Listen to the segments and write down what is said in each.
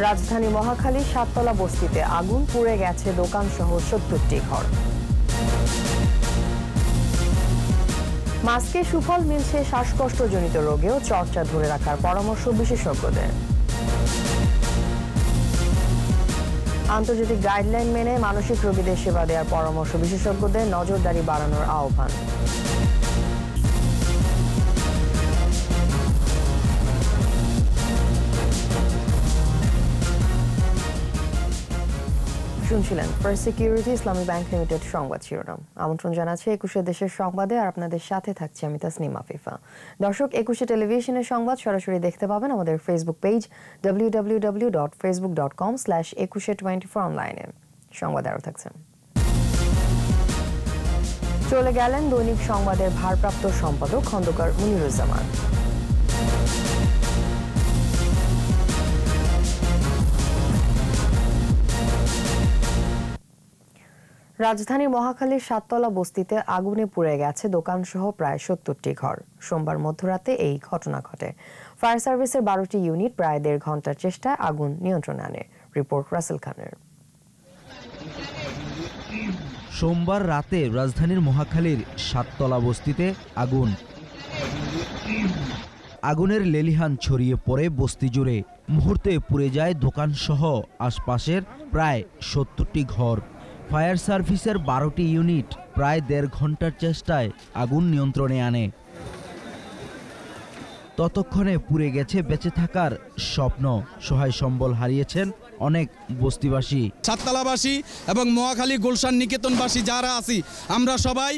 রাজধানী মহাখালী সাততলা বস্তিতে আগুন পুড়ে গেছে দোকানসহ ৭০টি ঘর। মাস্কে সুফল মিলছে শ্বাসকষ্টজনিত রোগেও চর্চা ধরে রাখার পরামর্শ বিশেষজ্ঞদের। আন্তর্জাতিক গাইডলাইন মেনে মানসিক রোগীদের সেবা দেওয়ার পরামর্শ বিশেষজ্ঞদের, নজরদারি বাড়ানোর আহ্বান। শুনছিলেন ফার্স্ট সিকিউরিটি ইসলামী ব্যাংক লিমিটেড সংবাদ শিরোনাম। আমন্ত্রণ জানাচ্ছি ২১ দেশের সংবাদে, আর আপনাদের সাথে থাকছি আমি তাসনিম আফিফা। দর্শক, ২১ টেলিভিশনের সংবাদ সরাসরি দেখতে পাবেন আমাদের ফেসবুক পেজ www.facebook.com/2124 অনলাইনে। সংবাদ আরও থাকছেন। চলে গেলেন দৈনিক সংবাদের ভারপ্রাপ্ত সম্পাদক খন্দকার মুনিরুজ্জামান। রাজধানীর মহাখালীর সাততলা বস্তিতে আগুনে পুড়ে গেছে দোকানসহ প্রায় ৭০টি ঘর। সোমবার মধ্যরাতে এই ঘটনা ঘটে। ফায়ার সার্ভিসের ১২টি ইউনিট প্রায় ১.৫ ঘন্টার চেষ্টায় আগুন নিয়ন্ত্রণে আনে। রিপোর্ট রাসেল খানের। সোমবার রাতে রাজধানীর মহাখালীর সাততলা বস্তিতে আগুনের লেলিহান ছড়িয়ে পড়ে বস্তি জুড়ে। মুহূর্তে পুড়ে যায় দোকানসহ আশপাশের প্রায় ৭০টি ঘর। ফায়ার সার্ভিসের ১২টি ইউনিট প্রায় ১.৫ ঘন্টার চেষ্টায় আগুন নিয়ন্ত্রণে আনে। ততক্ষণে পুড়ে গেছে বেঁচে থাকার স্বপ্ন। সহায় সম্বল হারিয়েছেন অনেক বস্তিবাসী। সাততলাবাসী এবং মহাখালী গুলশান নিকেতনবাসী যারা আছি, আমরা সবাই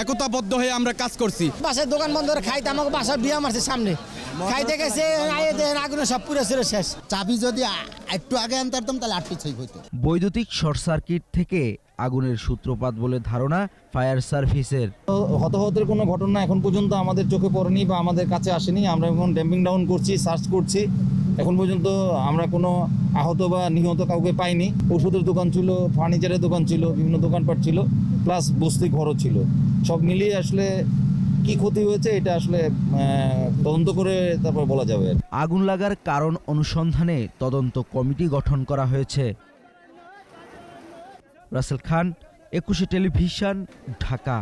একতাবদ্ধ হয়ে আমরা কাজ করছি। বাসার দোকান বন্ধ করে খাইতে আমাকে বাসার বিয়া মারছে সামনে খাইতে গেছে, আগুনে সব পুরো ছিল শেষ। চাবি যদি একটু আগে আনতে পারতাম তাহলে আর কিছুই হইতো। বৈদ্যুতিক শর্ট সার্কিট থেকে আগুনের সূত্রপাত বলে ধারণা ফায়ার সার্ভিসের। হতাহতের কোনো ঘটনা এখন পর্যন্ত আমাদের চোখে পড়েনি বা আমাদের কাছে আসেনি। আমরা এখন ড্যাম্পিং ডাউন করছি, সার্চ করছি। এখন পর্যন্ত আমরা কোনো আহত বা নিহত কাউকে পাইনি। ওষুধের দোকান ছিল, ফার্নিচারের দোকান ছিল, বিভিন্ন দোকানপাট ছিল, প্লাস বস্তি ঘরও ছিল। সব মিলিয়ে আসলে কি ক্ষতি হয়েছে এটা আসলে তদন্ত করে তারপর বলা যাবে। আগুন লাগার কারণ অনুসন্ধানে তদন্ত কমিটি গঠন করা হয়েছে। রাসেল খান, ২১ টেলিভিশন, ঢাকা।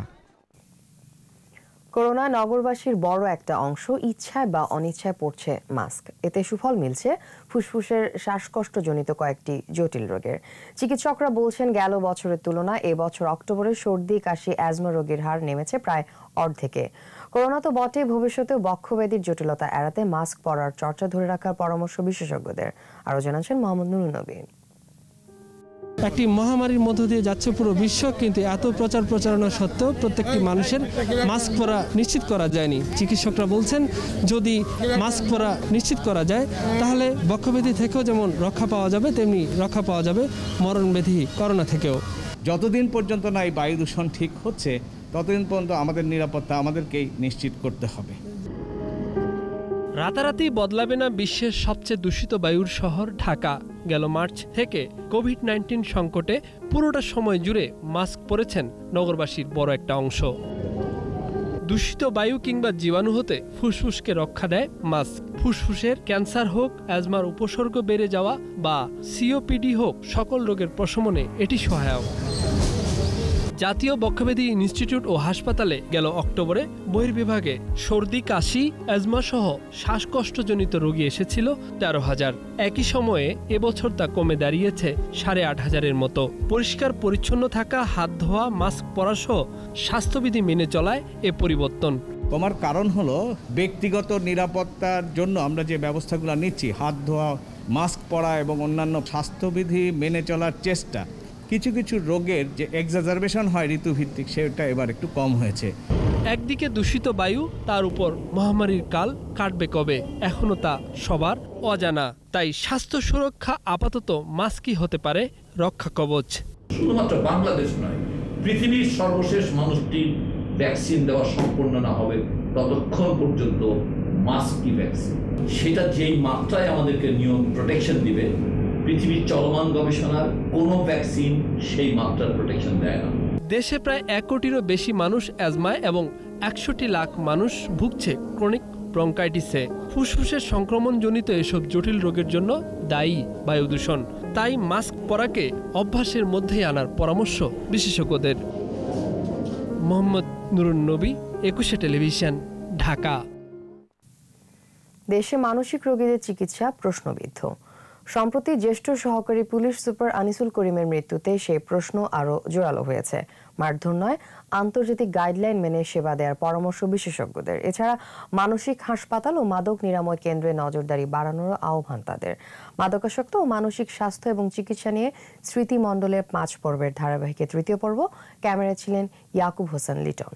করোনা নগরবাসীর বড় একটা অংশ ইচ্ছায় বা অনিচ্ছায় পড়ছে মাস্ক। এতে সুফল মিলছে ফুসফুসের শ্বাসকষ্টজনিত কয়েকটি জটিল রোগের। চিকিৎসকরা বলছেন, গেল বছরের তুলনায় এবছর অক্টোবরে সর্দি, কাশি, অ্যাজমা রোগীর হার নেমেছে প্রায় অর্ধেকে। করোনা তো বটে, ভবিষ্যতেও বক্ষব্যাধির জটিলতা এড়াতে মাস্ক পরার চর্চা ধরে রাখার পরামর্শ বিশেষজ্ঞদের। আরও জানাচ্ছেন মোহাম্মদ নুরুন নবী। একটি মহামারীর মধ্য দিয়ে যাচ্ছে পুরো বিশ্ব, কিন্তু এত প্রচার প্রচারণা সত্ত্বেও প্রত্যেকটি মানুষের মাস্ক পরা নিশ্চিত করা যায়নি। চিকিৎসকরা বলছেন, যদি মাস্ক পরা নিশ্চিত করা যায় তাহলে বক্ষব্যাধি থেকেও যেমন রক্ষা পাওয়া যাবে, তেমনি রক্ষা পাওয়া যাবে মরণব্যাধি করোনা থেকেও। যতদিন পর্যন্ত না এই বায়ু দূষণ ঠিক হচ্ছে, ততদিন পর্যন্ত আমাদের নিরাপত্তা আমাদেরকেই নিশ্চিত করতে হবে। রাতারাতি বদলাবে না বিশ্বের সবচেয়ে দূষিত বায়ুর শহর ঢাকা। গেল মার্চ থেকে কোভিড-19 সংকটে পুরোটা সময় জুড়ে মাস্ক পরেছেন নগরবাসীর বড় একটা অংশ। দূষিত বায়ু কিংবা জীবাণু হতে ফুসফুসকে রক্ষা দেয় মাস্ক। ফুসফুসের ক্যান্সার হোক, অ্যাজমার উপসর্গ বেড়ে যাওয়া বা সিওপিডি হোক, সকল রোগের প্রশমনে এটি সহায়ক। জাতীয় বক্ষব্যাধি ইনস্টিটিউট ও হাসপাতালে গেল অক্টোবরে বহির্বিভাগে সর্দি, কাশি, অ্যাজমা সহ শ্বাসকষ্টজনিত রোগী এসেছিল ১৩,০০০। একই সময়ে এবছর তা কমে দাঁড়িয়েছে ৮,৫০০-এর মতো। পরিষ্কার পরিচ্ছন্ন থাকা, হাত ধোয়া, মাস্ক পরা সহ স্বাস্থ্যবিধি মেনে চলায় এ পরিবর্তন। কমার কারণ হলো ব্যক্তিগত নিরাপত্তার জন্য আমরা যে ব্যবস্থাগুলো নিচ্ছি, হাত ধোয়া, মাস্ক পরা এবং অন্যান্য স্বাস্থ্যবিধি মেনে চলার চেষ্টা, কিছু কিছু রোগের যে এক্সাজারবেশন হয় ঋতুভিত্তিক, সেটা এবার একটু কম হয়েছে। একদিকে দূষিত বায়ু, তার উপর মহামারীর কাল কাটবে কবে, এখনো তা সবার অজানা। তাই স্বাস্থ্য সুরক্ষা আপাতত মাস্কই হতে পারে রক্ষা কবচ। শুধুমাত্র বাংলাদেশ নয়, পৃথিবীর সর্বশেষ মানুষটির ভ্যাকসিন দেওয়া সম্পূর্ণ না হবে ততক্ষণ পর্যন্ত মাস্কই ভ্যাকসিন। সেটা যেই মাত্রায় আমাদেরকে নিয়ম প্রোটেকশন দিবে, পৃথিবীর চলমান গবেষণার কোনো ভ্যাকসিন সেই মাত্রার প্রোটেকশন দেয় না। দেশে প্রায় ১ কোটিরও বেশি মানুষ অ্যাজমায় এবং ৬১ লাখ মানুষ ভুগছে ক্রনিক ব্রঙ্কাইটিসে। ফুসফুসের সংক্রমণজনিত এসব জটিল রোগের জন্য দায়ী বায়ু দূষণ। তাই মাস্ক পরাকে অভ্যাসের মধ্যেই আনার পরামর্শ বিশেষজ্ঞদের। মোহাম্মদ নুরুন নবী, 21 টেলিভিশন, ঢাকা। দেশে মানসিক রোগীদের চিকিৎসা প্রশ্নবিদ্ধ। সম্প্রতি জ্যেষ্ঠ সহকারী পুলিশ সুপার আনিসুল করিমের মৃত্যুতে সেই প্রশ্ন আরও জোরালো হয়েছে। মারধর নয়, আন্তর্জাতিক গাইডলাইন মেনে সেবা দেওয়ার পরামর্শ বিশেষজ্ঞদের। এছাড়া মানসিক হাসপাতাল ও মাদক নিরাময় কেন্দ্রে নজরদারি বাড়ানোর আহ্বান তাদের। মাদকাসক্ত ও মানসিক স্বাস্থ্য এবং চিকিৎসা নিয়ে স্মৃতি মণ্ডলের 5 পর্বের ধারাবাহিকে 3য় পর্ব। ক্যামেরায় ছিলেন ইয়াকুব হোসেন লিটন।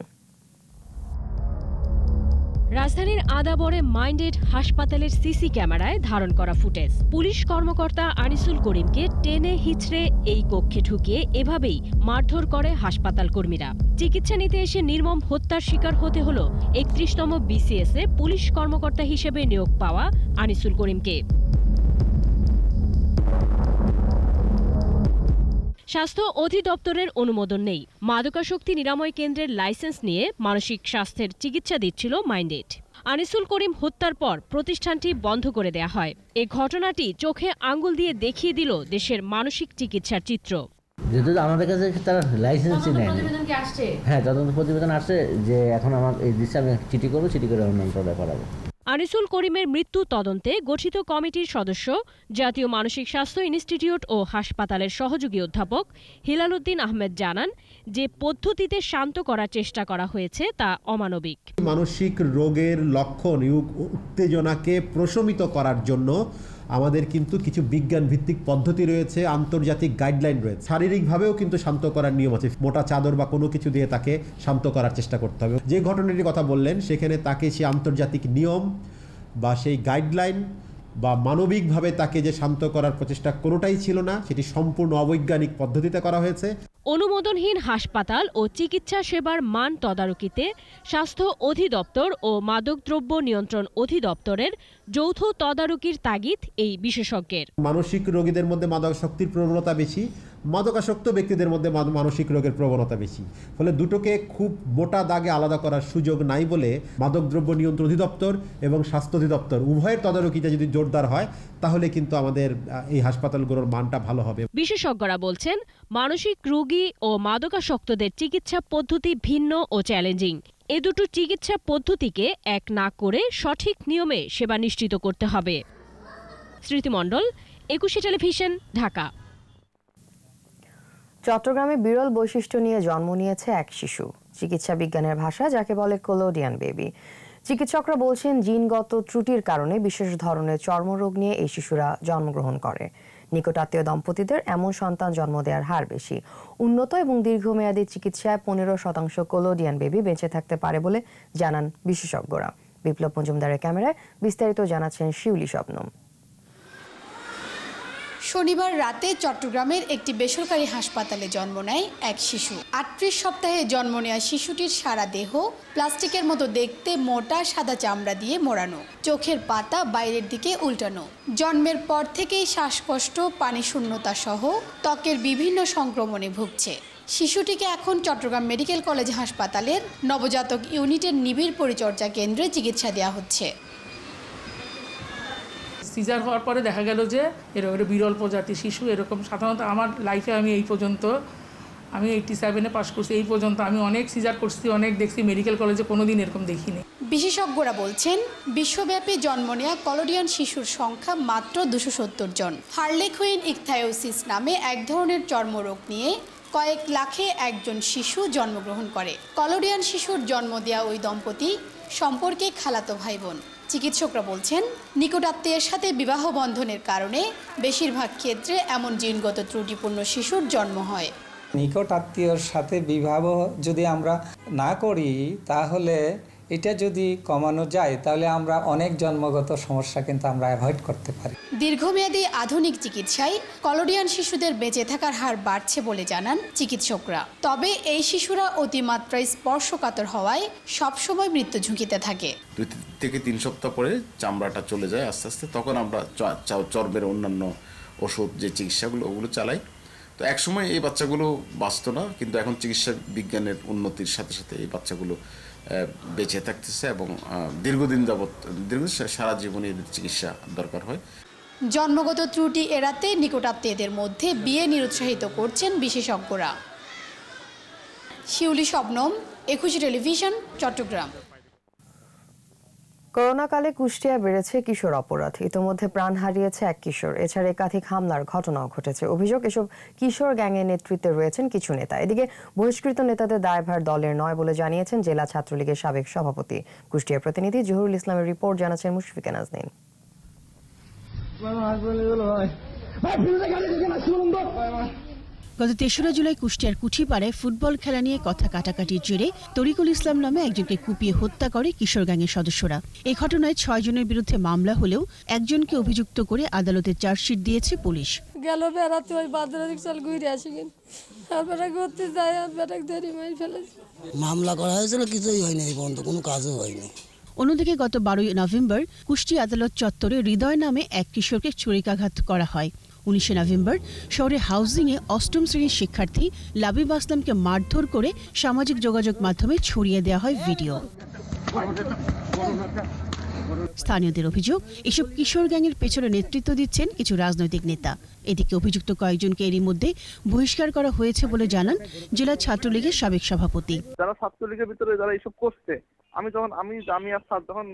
রাজধানীর আদাবরে মাইন্ডেড হাসপাতালের সিসি ক্যামেরায় ধারণ করা ফুটেজ। পুলিশ কর্মকর্তা আনিসুল করিমকে টেনে হিচড়ে এই কক্ষে ঢুকিয়ে এভাবেই মারধর করে হাসপাতাল কর্মীরা। চিকিৎসা নিতে এসে নির্মম হত্যার শিকার হতে হলো 31তম বিসিএসে পুলিশ কর্মকর্তা হিসেবে নিয়োগ পাওয়া আনিসুল করিমকে। স্বাস্থ্য অধিদপ্তরের অনুমোদন নেই। মাদকাসক্তি নিরাময় কেন্দ্রের লাইসেন্স নিয়ে মানসিক স্বাস্থ্যের চিকিৎসা দিচ্ছিল মাইন্ডেড। আনিসুল করিম হত্যার পর প্রতিষ্ঠানটি বন্ধ করে দেয়া হয়। এই ঘটনাটি চোখে আঙ্গুল দিয়ে দেখিয়ে দিল দেশের মানসিক চিকিৎসার চিত্র। যেহেতু আমাদের কাছে তারা লাইসেন্সই নেয়নি। হ্যাঁ, তদন্ত প্রতিবেদন আসছে যে এখন আমার এই দিচ্ছে, আমি চিঠি করবো, চিঠি করে অন্যান্য করাবো। আনিসুল করিমের মৃত্যু তদন্তে গঠিত কমিটির সদস্য জাতীয় মানসিক স্বাস্থ্য ইনস্টিটিউট ও হাসপাতালের সহযোগী অধ্যাপক হিলাল উদ্দিন আহমেদ জানান যে পদ্ধতিতে শান্ত করার চেষ্টা করা হয়েছে তা অমানবিক। মানসিক রোগের লক্ষণ উত্তেজনাকে প্রশমিত করার জন্য আমাদের কিন্তু কিছু বিজ্ঞান ভিত্তিক পদ্ধতি রয়েছে, আন্তর্জাতিক গাইডলাইন রয়েছে। শারীরিকভাবেও কিন্তু শান্ত করার নিয়ম আছে। মোটা চাদর বা কোনো কিছু দিয়ে তাকে শান্ত করার চেষ্টা করতে হবে। যে ঘটনাটির কথা বললেন সেখানে তাকে সেই আন্তর্জাতিক নিয়ম বা সেই গাইডলাইন বা মানবিকভাবে তাকে যে শান্ত করার প্রচেষ্টা কোনোটাই ছিল না, সেটি সম্পূর্ণ অবৈজ্ঞানিক পদ্ধতিতে করা হয়েছে। অনুমোদনহীন হাসপাতাল ও চিকিৎসা সেবার মান তদারকিতে স্বাস্থ্য অধিদপ্তর ও মাদকদ্রব্য নিয়ন্ত্রণ অধিদপ্তরের যৌথ তদারকির তাগিদ এই বিশেষজ্ঞের। মানসিক রোগীদের মধ্যে মাদকাসক্তির প্রবণতা বেশি, মাদকাসক্ত ব্যক্তিদের মধ্যে মানসিক রোগের প্রবণতা বেশি। ফলে দুটোকে খুব মোটা দাগে আলাদা করার সুযোগ নাই বলে মাদকদ্রব্য নিয়ন্ত্রণ অধিদপ্তর এবং স্বাস্থ্য অধিদপ্তর উভয়ের তদারকিটা যদি জোরদার হয় তাহলে কিন্তু আমাদের এই হাসপাতালগুলোর মানটা ভালো হবে। বিশেষজ্ঞরা বলছেন মানসিক রোগী ও মাদকাসক্তদের চিকিৎসা পদ্ধতি ভিন্ন ও চ্যালেঞ্জিং। এ দুটো চিকিৎসা পদ্ধতিকে এক না করে সঠিক নিয়মে সেবা নিশ্চিত করতে হবে। স্মৃতি মণ্ডল, 21 টেলিভিশন, ঢাকা। চট্টগ্রামে বিরল বৈশিষ্ট্য নিয়ে জন্ম নিয়েছে এক শিশু। চিকিৎসা বিজ্ঞানের ভাষা যাকে বলে কোলোডিয়ান বেবি। চিকিৎসকরা বলছেন জিনগত ত্রুটির কারণে বিশেষ ধরনের চর্মরোগ নিয়ে এই শিশুরা জন্মগ্রহণ করে। নিকটাত্মীয় দম্পতিদের এমন সন্তান জন্ম দেওয়ার হার বেশি। উন্নত এবং দীর্ঘমেয়াদী চিকিৎসায় 15% কোলোডিয়ান বেবি বেঁচে থাকতে পারে বলে জানান বিশেষজ্ঞরা। বিপ্লব মজুমদারের ক্যামেরায় বিস্তারিত জানাচ্ছেন শিউলি শবনম। শনিবার রাতে চট্টগ্রামের একটি বেসরকারি হাসপাতালে জন্ম নেয় এক শিশু। 38 সপ্তাহে জন্ম নেওয়া শিশুটির সারা দেহ প্লাস্টিকের মতো দেখতে, মোটা সাদা চামড়া দিয়ে মোড়ানো, চোখের পাতা বাইরের দিকে উল্টানো। জন্মের পর থেকেই শ্বাসকষ্ট, পানি শূন্যতা সহ ত্বকের বিভিন্ন সংক্রমণে ভুগছে। শিশুটিকে এখন চট্টগ্রাম মেডিকেল কলেজ হাসপাতালের নবজাতক ইউনিটের নিবিড় পরিচর্যা কেন্দ্রে চিকিৎসা দেওয়া হচ্ছে। সিজার হওয়ার পরে দেখা গেল যে এরকম বিরল প্রজাতির শিশু। এরকম সাধারণত আমার লাইফে আমি 87-এ পাস করছি, এই পর্যন্ত আমি অনেক সিজার করছি, অনেক দেখছি, মেডিকেল কলেজে কোনোদিন এরকম দেখিনি। বিশেষজ্ঞরা বলছেন বিশ্বব্যাপী জন্ম নেওয়া কোলোডিয়ান শিশুর সংখ্যা মাত্র 270 জন। হার্লেকুইন ইকথায়োসিস নামে এক ধরনের চর্মরোগ নিয়ে কয়েক লাখে একজন শিশু জন্মগ্রহণ করে। কোলোডিয়ান শিশুর জন্ম দেওয়া ওই দম্পতি সম্পর্কে খালাতো ভাই বোন। চিকিৎসকরা বলছেন নিকটাত্মীয়ের সাথে বিবাহ বন্ধনের কারণে বেশিরভাগ ক্ষেত্রে এমন জিনগত ত্রুটিপূর্ণ শিশুর জন্ম হয়। নিকট আত্মীয়র সাথে বিবাহ যদি আমরা না করি তাহলে এটা যদি কমানো যায় তাহলে আমরা অনেক জন্মগত সমস্যা কিন্তু আমরা অ্যাভয়েড করতে পারি। দীর্ঘমেয়াদী আধুনিক চিকিৎসায় কোলোডিয়ান শিশুদের বেঁচে থাকার হার বাড়ছে বলে জানান চিকিৎসকরা। তবে এই শিশুরা অতিমাত্রায় স্পর্শকাতর হওয়ায় সবসময় মৃত্যু ঝুঁকিতে থাকে। 2 থেকে 3 সপ্তাহ পরে চামড়াটা চলে যায় আস্তে আস্তে, তখন আমরা চর্মের অন্যান্য ওষুধ যে চিকিৎসাগুলো ওগুলো চালাই। তো একসময় এই বাচ্চাগুলো বাঁচত না, কিন্তু এখন চিকিৎসা বিজ্ঞানের উন্নতির সাথে সাথে এই বাচ্চাগুলো বেঁচে থাকতেছে এবং দীর্ঘদিন যাবৎ সারা জীবনে এদের চিকিৎসা দরকার হয়। জন্মগত ত্রুটি এড়াতে নিকটাত্মীয়দের মধ্যে বিয়ে নিরুৎসাহিত করছেন বিশেষজ্ঞরা। শিউলি শবনম, একুশে টেলিভিশন, চট্টগ্রাম। করোনাকালে কুষ্টিয়ায় বেড়েছে কিশোর অপরাধ। ইতোমধ্যে প্রাণ হারিয়েছে এক কিশোর। এছাড়া একাধিক হামলার ঘটনাও ঘটেছে। অভিযোগ, এসব কিশোর গ্যাংয়ের নেতৃত্বে রয়েছেন কিছু নেতা। এদিকে বহিষ্কৃত নেতাদের দায়ভার দলের নয় বলে জানিয়েছেন জেলা ছাত্রলীগের সাবেক সভাপতি। কুষ্টিয়ার প্রতিনিধি জহুরুল ইসলামের রিপোর্ট, জানাচ্ছেন মুশফিকা নাজনীন। গত ৩রা জুলাই কুষ্টিয়ার কুঠিপাড়ায় ফুটবল খেলা নিয়ে কথা কাটাকাটির জেরে তরিকুল ইসলাম নামে একজনকে কুপিয়ে হত্যা করে কিশোর গ্যাংয়ের সদস্যরা। এই ঘটনায় ৬ জনের বিরুদ্ধে মামলা হলেও একজনকে অভিযুক্ত করে আদালতে চার্জশিট দিয়েছে পুলিশ। গেল বেড়াতে ওই বাদরাদিক চাল ঘুরে আসি কেন তারপরে ঘুরতে যায় আর বেটাকে ধরে মারি ফেলেছে। মামলা করা হয়েছিল, কিছুই হয়নি, এই পর্যন্ত কোনো কাজও হয়নি। অন্যদিকে গত ১২ নভেম্বর কুষ্টিয়া আদালত চত্বরে হৃদয় নামে এক কিশোরকে ছুরিকাঘাত করা হয়। ১৯ নভেম্বর শহরের হাউজিংয়ে ৮ম শ্রেণীর শিক্ষার্থী লাবিব আসলামকে মারধর করে সামাজিক যোগাযোগ মাধ্যমে ছড়িয়ে দেওয়া হয় ভিডিও। স্থানীয়দের অভিযোগ, এসব কিশোর গ্যাংয়ের পেছনে নেতৃত্ব দিচ্ছেন কিছু রাজনৈতিক নেতা। এদিকে অভিযুক্ত কয়েকজনকে এরই মধ্যে বহিষ্কার করা হয়েছে বলে জানান জেলা ছাত্রলীগের সাবেক সভাপতি। যারা ছাত্রলীগের ভিতরে যারা এইসব করছে, আমি আর স্যার যখন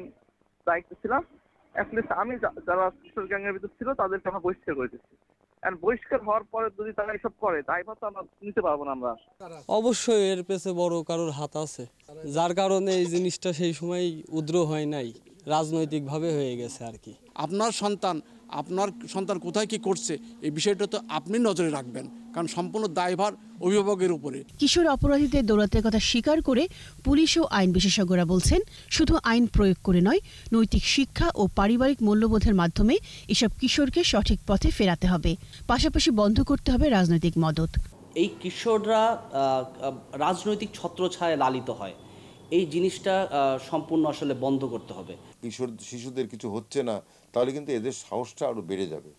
দায়িত্ব ছিলাম, আমি যারা কিশোর গ্যাংয়ের ভিতর ছিল তাদেরকে আমরা বহিষ্কার করে দিচ্ছি। বহিষ্কার হওয়ার পরে যদি তারা এইসব করে, দায়ভার তো আমরা নিতে পারবো না। আমরা অবশ্যই এর পেছে বড় কারোর হাত আছে, যার কারণে এই জিনিসটা সেই সময় উদ্র হয় নাই, রাজনৈতিকভাবে হয়ে গেছে আর কি। আপনার সন্তান কোথায় কি করছে এই বিষয়টা তো আপনি নজরে রাখবেন, কারণ সম্পূর্ণ দায়ভার অভিভাবকের উপরে। কিশোর অপরাধীদের দৌরাত্মের কথা স্বীকার করে পুলিশ ও আইন বিশেষজ্ঞরা বলছেন, শুধু আইন প্রয়োগ করে নয়, নৈতিক শিক্ষা ও পারিবারিক মূল্যবোধের মাধ্যমে এসব কিশোরকে সঠিক পথে ফেরাতে হবে। পাশাপাশি বন্ধ করতে হবে রাজনৈতিক মদত। এই কিশোররা রাজনৈতিক ছত্রছায়ায় লালিত হয়, এই জিনিসটা সম্পূর্ণ আসলে বন্ধ করতে হবে। শিশুদের কিছু হচ্ছে না, তাহলে কিন্তু এদের সাহসটা আরো বেড়ে যাবে।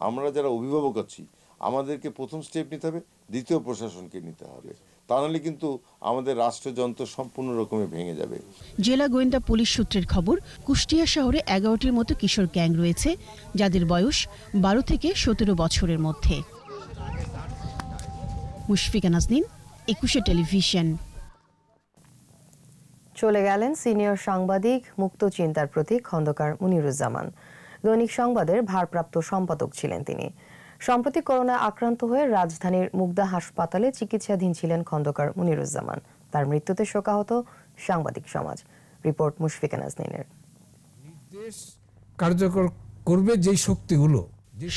আমরা যারা অভিভাবক আছি, আমাদেরকে প্রথম স্টেপ নিতে হবে, দ্বিতীয় প্রশাসনকে নিতে হবে, তা নাহলে কিন্তু আমাদের রাষ্ট্রযন্ত্র সম্পূর্ণ রকমে ভেঙে যাবে। জেলা গোয়েন্দা পুলিশ সূত্রের খবর, কুষ্টিয়া শহরে 11টির মতো কিশোর গ্যাং রয়েছে, যাদের বয়স 12 থেকে 17 বছরের মধ্যে। মুশফিকা নাজনীন, একুশে টেলিভিশন। চলে গেলেন সিনিয়র সাংবাদিক, মুক্ত চিন্তার প্রতীক খন্দকার মুনিরুজ্জামান। দৈনিক সংবাদের ভারপ্রাপ্ত সম্পাদক ছিলেন তিনি। সম্প্রতি করোনায় আক্রান্ত হয়ে রাজধানীর মুগদা হাসপাতালে চিকিৎসাধীন ছিলেন খন্দকার মুনিরুজ্জামান। তার মৃত্যুতে শোকাহত সাংবাদিক সমাজ। রিপোর্ট মুশফিকা নাজনীনের। কার্যকর করবে যে শক্তিগুলো,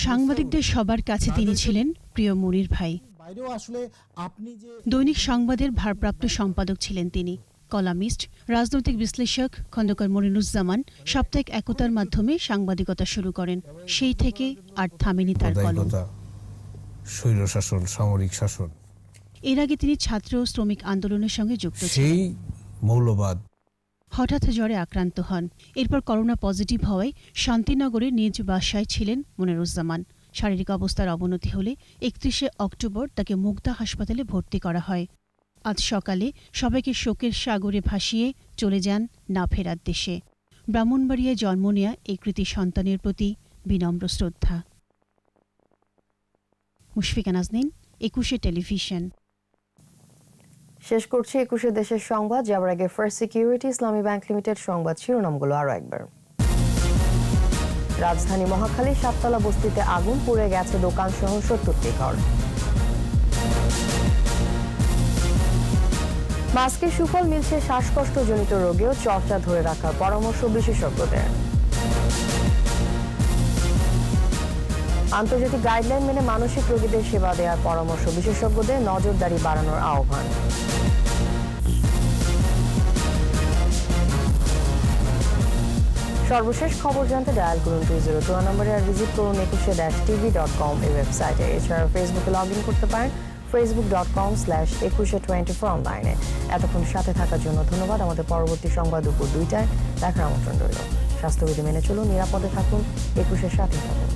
সাংবাদিকদের সবার কাছে তিনি ছিলেন প্রিয় মুনির ভাই। দৈনিক সংবাদের ভারপ্রাপ্ত সম্পাদক ছিলেন তিনি। কলামিস্ট, রাজনৈতিক বিশ্লেষক খন্দকার মুনিরুজ্জামান সাপ্তাহিক একতার মাধ্যমে সাংবাদিকতা শুরু করেন। সেই থেকে আর থামেনি তার কলম। স্বৈরশাসন, সামরিক শাসন, এর আগে তিনি ছাত্র ও শ্রমিক আন্দোলনের সঙ্গে যুক্ত সেই মৌলবাদ। হঠাৎ জ্বরে আক্রান্ত হন। এরপর করোনা পজিটিভ হওয়ায় শান্তিনগরে নিজ বাসায় ছিলেন মুনিরুজ্জামান। শারীরিক অবস্থার অবনতি হলে 31শে অক্টোবর তাকে মুগদা হাসপাতালে ভর্তি করা হয়। আজ সকালে সবাইকে শোকের সাগরে ভাসিয়ে চলে যান না ফেরার দেশে। ব্রাহ্মণবাড়িয়ায় জন্ম নেয়া এই কৃতি সন্তানের প্রতি বিনম্র শ্রদ্ধা। মুশফিকা নাজনীন, একুশে টেলিভিশন। শেষ করছি একুশে দেশের সংবাদ। যাওয়ার আগে ফার্স্ট সিকিউরিটি ইসলামী ব্যাংক লিমিটেড সংবাদ শিরোনামগুলো আরো একবার। রাজধানী মহাখালী সাততলা বস্তিতে আগুন, পুড়ে গেছে দোকান সহ 70টি ঘর। মাস্কের সুফল মিলছে শ্বাসকষ্টজনিত রোগেও, চর্চা ধরে রাখার পরামর্শ বিশেষজ্ঞদের। আন্তর্জাতিক গাইডলাইন মেনে মানসিক রোগীদের সেবা দেওয়ার পরামর্শ বিশেষজ্ঞদের, নজরদারি বাড়ানোর আহ্বান। সর্বশেষ খবর জানতে ডায়াল করুন 202 নম্বরে, আর ভিজিট করুন ekushe-tv.com এই ওয়েবসাইটে। এছাড়া ফেসবুকে লগ ইন করতে পারেন facebook.com/ekushe24 অনলাইনে। এতক্ষণ সাথে থাকার জন্য ধন্যবাদ। আমাদের পরবর্তী সংবাদ দুপুর 2টায় দেখার আমন্ত্রণ রইল। স্বাস্থ্যবিধি মেনে চলুন, নিরাপদে থাকুন, একুশের সাথে থাকুন।